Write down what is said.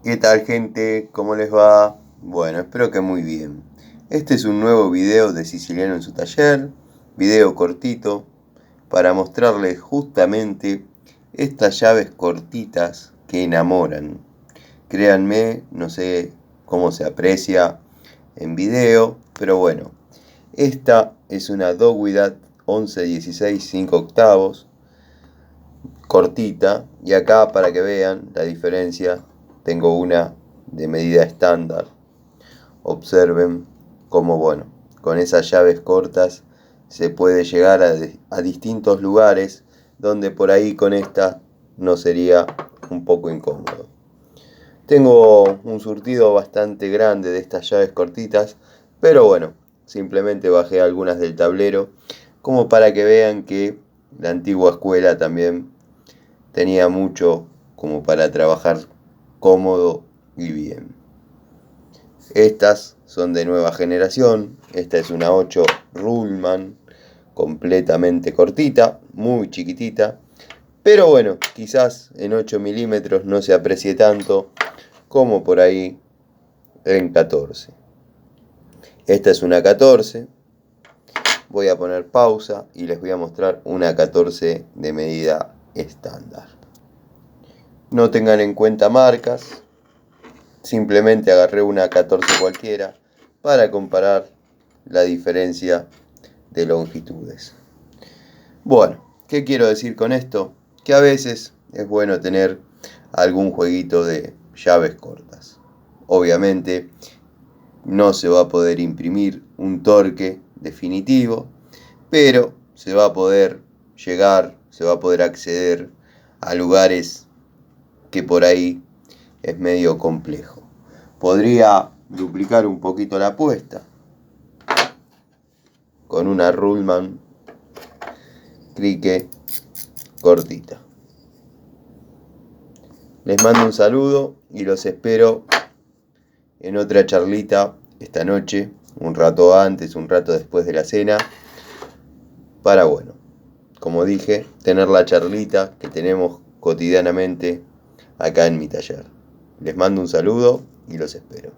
¿Qué tal, gente? ¿Cómo les va? Bueno, espero que muy bien. Este es un nuevo video de Siciliano en su taller, video cortito, para mostrarles justamente estas llaves cortitas que enamoran. Créanme, no sé cómo se aprecia en video, pero bueno, esta es una Dogwidad 1116 5 octavos, cortita, y acá para que vean la diferencia tengo una de medida estándar. Observen cómo, bueno, con esas llaves cortas se puede llegar a distintos lugares donde por ahí con esta no sería un poco incómodo. Tengo un surtido bastante grande de estas llaves cortitas, pero bueno, simplemente bajé algunas del tablero como para que vean que la antigua escuela también tenía mucho como para trabajar cómodo y bien. Estas son de nueva generación. Esta es una 8 Ruhlmann, completamente cortita, muy chiquitita. Pero bueno, quizás en 8 milímetros no se aprecie tanto como por ahí en 14. Esta es una 14. Voy a poner pausa y les voy a mostrar una 14 de medida estándar. No tengan en cuenta marcas, simplemente agarré una 14 cualquiera para comparar la diferencia de longitudes. Bueno, ¿qué quiero decir con esto? Que a veces es bueno tener algún jueguito de llaves cortas. Obviamente no se va a poder imprimir un torque definitivo, pero se va a poder llegar, se va a poder acceder a lugares que por ahí es medio complejo. Podría duplicar un poquito la apuesta con una Ruhlmann crique cortita. Les mando un saludo y los espero en otra charlita esta noche, un rato antes, un rato después de la cena, para, bueno, como dije, tener la charlita que tenemos cotidianamente acá en mi taller. Les mando un saludo y los espero.